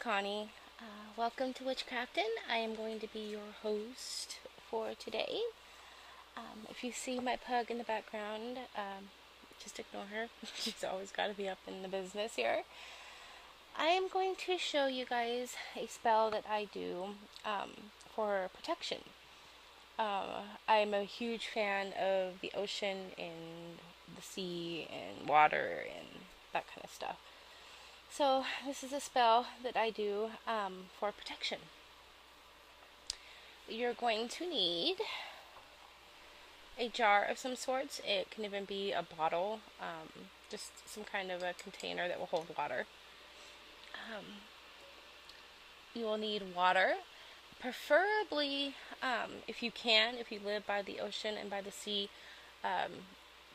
Connie. Welcome to Witchcraftin'. I am going to be your host for today. If you see my pug in the background, just ignore her. She's always got to be up in the business here. I am going to show you guys a spell that I do for protection. I'm a huge fan of the ocean and the sea and water and that kind of stuff. So this is a spell that I do for protection. You're going to need a jar of some sorts. It can even be a bottle, just some kind of a container that will hold water. You will need water, preferably if you can, if you live by the ocean and by the sea,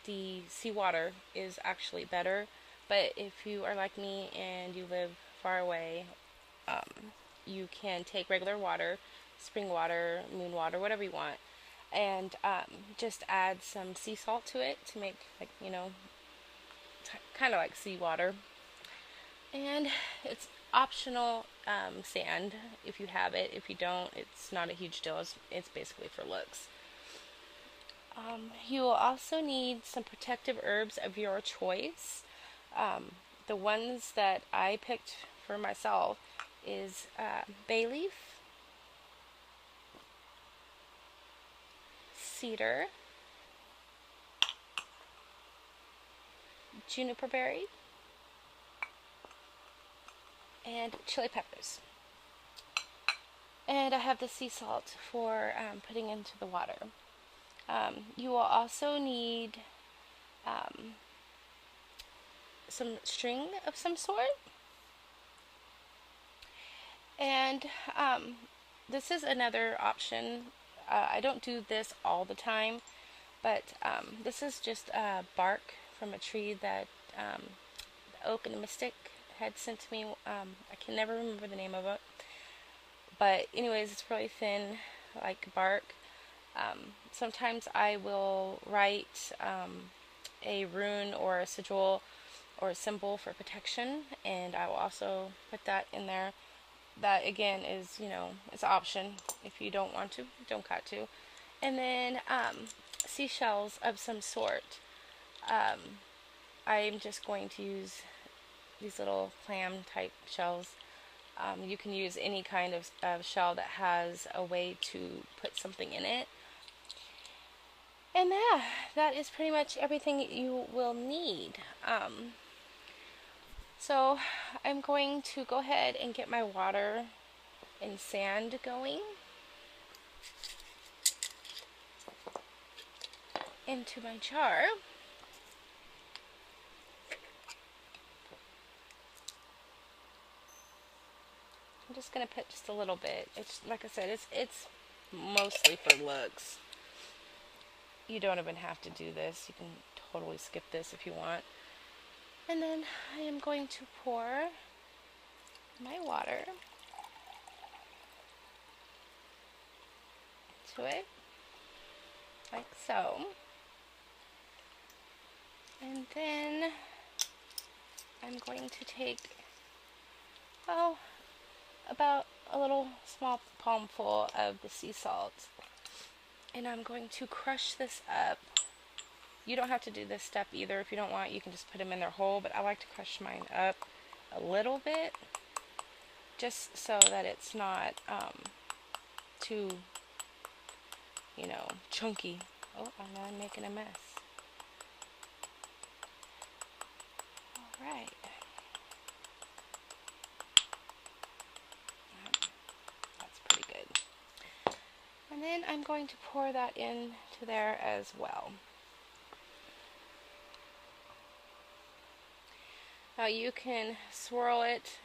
the seawater is actually better. But if you are like me and you live far away, you can take regular water, spring water, moon water, whatever you want, and just add some sea salt to it to make, like, kind of like seawater. And it's optional sand if you have it. If you don't, it's not a huge deal. It's basically for looks. You will also need some protective herbs of your choice. The ones that I picked for myself is bay leaf, cedar, juniper berry, and chili peppers. And I have the sea salt for putting into the water. You will also need some string of some sort. And this is another option. I don't do this all the time, but this is just bark from a tree that the Oak and the Mystic had sent to me. I can never remember the name of it. But anyways, it's really thin, like bark. Sometimes I will write a rune or a sigil or a symbol for protection, and I will also put that in there. That again is, it's an option. If you don't want to, don't got to. And then seashells of some sort. I'm just going to use these little clam type shells. You can use any kind of shell that has a way to put something in it. And yeah, that is pretty much everything you will need. So I'm going to go ahead and get my water and sand going into my jar. I'm just going to put just a little bit. It's like I said, it's mostly for looks. You don't even have to do this. You can totally skip this if you want. And then I am going to pour my water into it, like so. And then I'm going to take, about a little small palmful of the sea salt. And I'm going to crush this up. You don't have to do this step either. If you don't want, you can just put them in their whole, but I like to crush mine up a little bit, just so that it's not too, chunky. Oh, I'm making a mess. Alright. That's pretty good. And then I'm going to pour that into there as well. Now you can swirl it,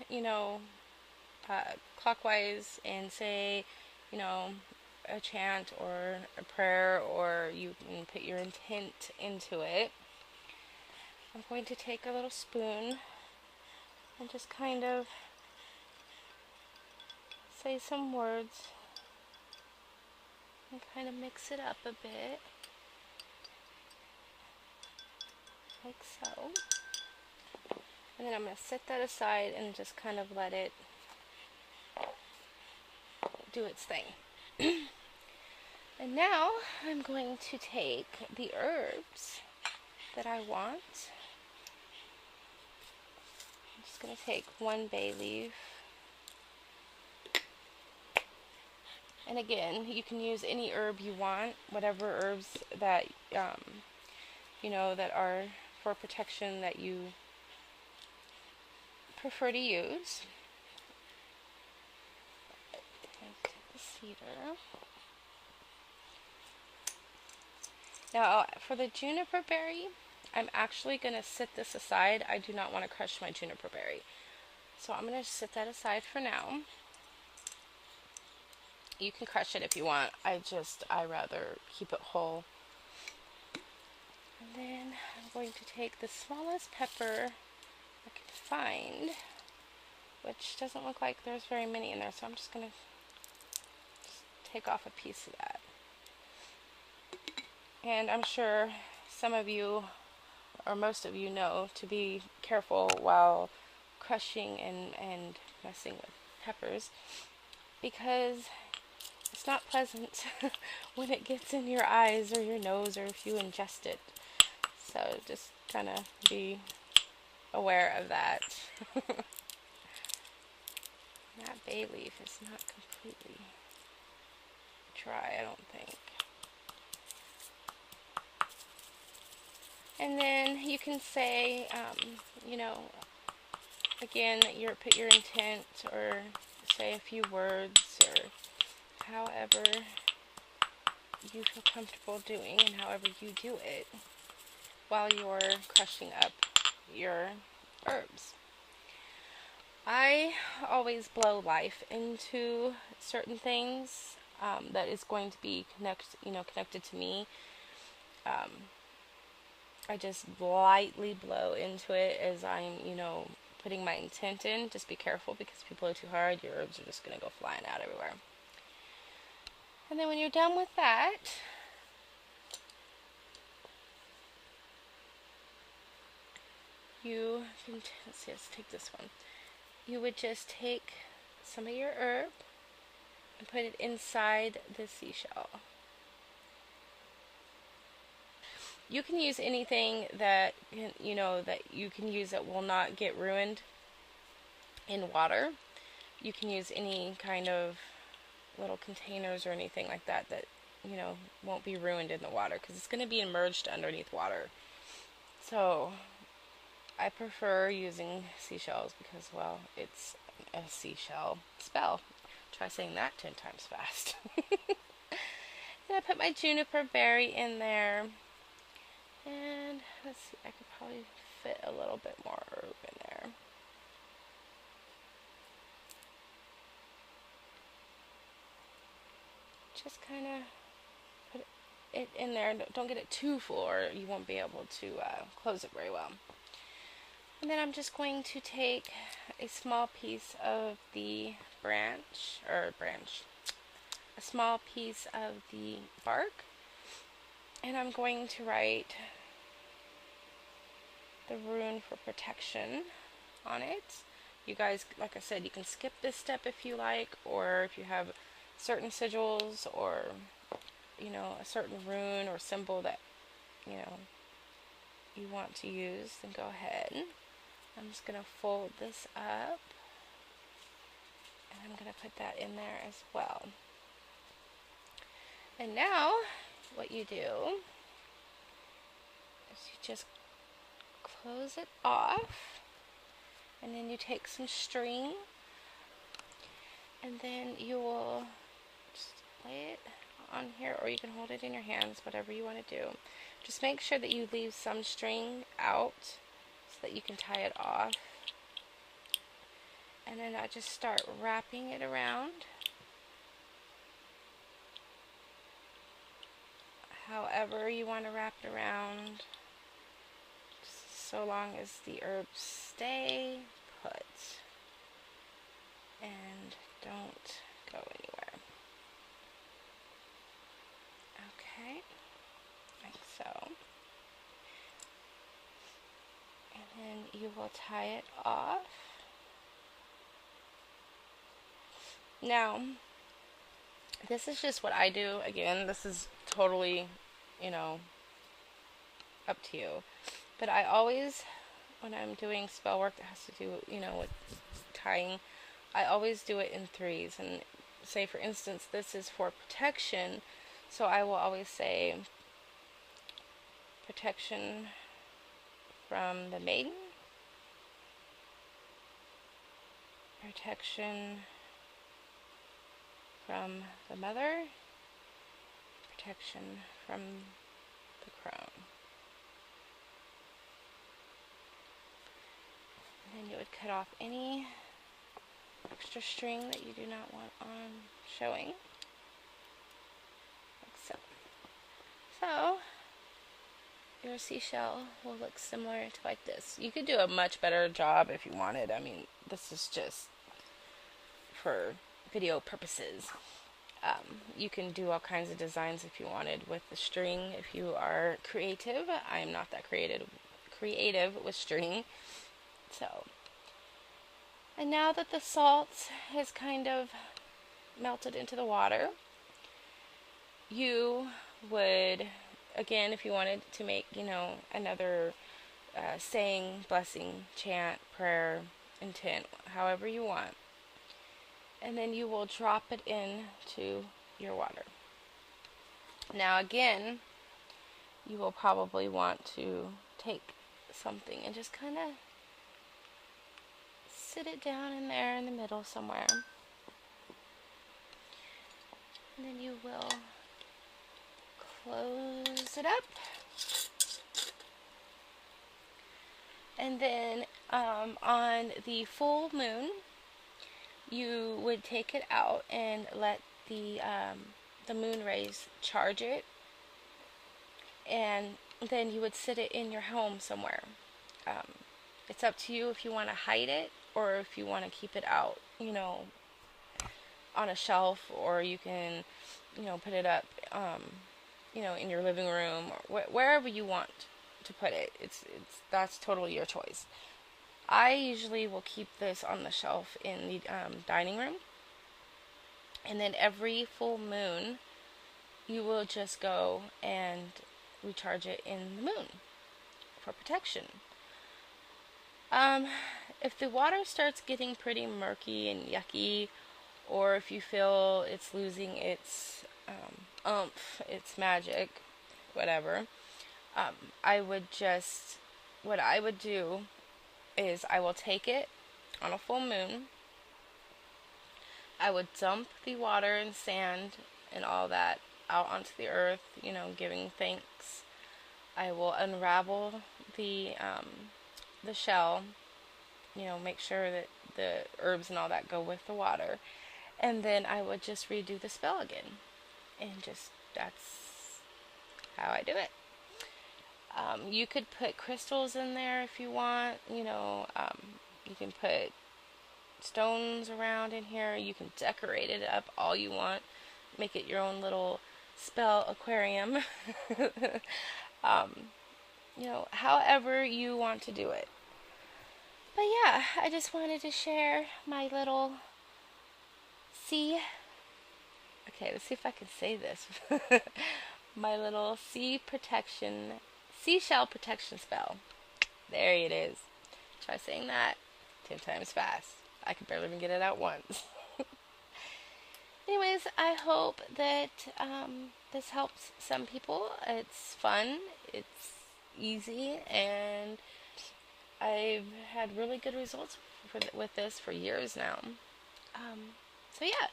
clockwise and say, a chant or a prayer, or you can put your intent into it. I'm going to take a little spoon and just kind of say some words and kind of mix it up a bit, like so. And then I'm going to set that aside and just kind of let it do its thing. And now I'm going to take the herbs that I want. I'm just going to take 1 bay leaf. And again, you can use any herb you want, whatever herbs that, you know, that are for protection that you prefer to use. Take the cedar. Now, for the juniper berry, I'm actually going to sit this aside. I do not want to crush my juniper berry. So I'm going to set that aside for now. You can crush it if you want. I rather keep it whole. And then I'm going to take the smallest pepper I can find, which doesn't look like there's very many in there, so I'm just going to take off a piece of that. And I'm sure some of you, or most of you, know to be careful while crushing and messing with peppers, because it's not pleasant when it gets in your eyes or your nose or if you ingest it. So just kind of be aware of that. That bay leaf is not completely dry, I don't think. And then you can say, you know, again, put your intent, or say a few words, or however you feel comfortable doing and however you do it while you're crushing up your herbs. I always blow life into certain things that is going to be connected to me. I just lightly blow into it as I'm, putting my intent in. Just be careful, because if you blow too hard, your herbs are just going to go flying out everywhere. And then when you're done with that, you can, let's take this one. You would just take some of your herb and put it inside the seashell. You can use anything that that you can use that will not get ruined in water. You can use any kind of little containers or anything like that won't be ruined in the water, because it's going to be immersed underneath water. So I prefer using seashells because, well, it's a seashell spell. Try saying that 10 times fast. Then I put my juniper berry in there. And let's see, I could probably fit a little bit more herb in there. Just kind of put it in there. Don't get it too full, or you won't be able to close it very well. And then I'm just going to take a small piece of the a small piece of the bark, and I'm going to write the rune for protection on it. You guys, like I said, you can skip this step if you like, or if you have certain sigils or a certain rune or symbol that you want to use, then go ahead. I'm just going to fold this up, and I'm going to put that in there as well. And now what you do is you just close it off, and then you take some string, and then you will just lay it on here, or you can hold it in your hands, whatever you want to do. Just make sure that you leave some string out so that you can tie it off. And then I just start wrapping it around however you want to wrap it around, so long as the herbs stay put and don't go anywhere. Okay, like so. And then you will tie it off. Now, This is just what I do. Again, this is totally, you know, up to you. But I always, when I'm doing spell work that has to do, with tying, I always do it in threes. And say, for instance, this is for protection. So I will always say protection from the maiden, protection from the mother, protection from the crone. And then you would cut off any extra string that you do not want on showing, like so. So your seashell will look similar to like this. You could do a much better job if you wanted. I mean, this is just for video purposes. You can do all kinds of designs if you wanted with the string if you are creative. I am not that creative with string. So, and now that the salt has kind of melted into the water, you would, again, if you wanted to make, another saying, blessing, chant, prayer, intent, however you want, and then you will drop it into your water. Now again, you will probably want to take something and just kind of sit it down in there in the middle somewhere. And then you will close it up. And then on the full moon, you would take it out and let the moon rays charge it, and then you would sit it in your home somewhere. It's up to you if you want to hide it or if you want to keep it out, on a shelf, or you can, put it up, in your living room or wherever you want to put it. That's totally your choice. I usually will keep this on the shelf in the dining room, and then every full moon you will just go and recharge it in the moon for protection. If the water starts getting pretty murky and yucky, or if you feel it's losing its oomph, its magic, whatever, what I would do is I will take it on a full moon. I would dump the water and sand and all that out onto the earth, giving thanks. I will unravel the shell, make sure that the herbs and all that go with the water. And then I would just redo the spell again. And that's how I do it. You could put crystals in there if you want. You can put stones around in here. You can decorate it up all you want. Make it your own little spell aquarium. However you want to do it. But yeah, I just wanted to share my little okay, let's see if I can say this. My little seashell protection spell. There it is. Try saying that 10 times fast. I could barely even get it out once. Anyways, I hope that this helps some people. It's fun, it's easy, and I've had really good results with this for years now. So yeah,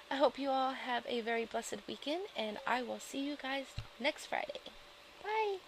I hope you all have a very blessed weekend, and I will see you guys next Friday. Bye!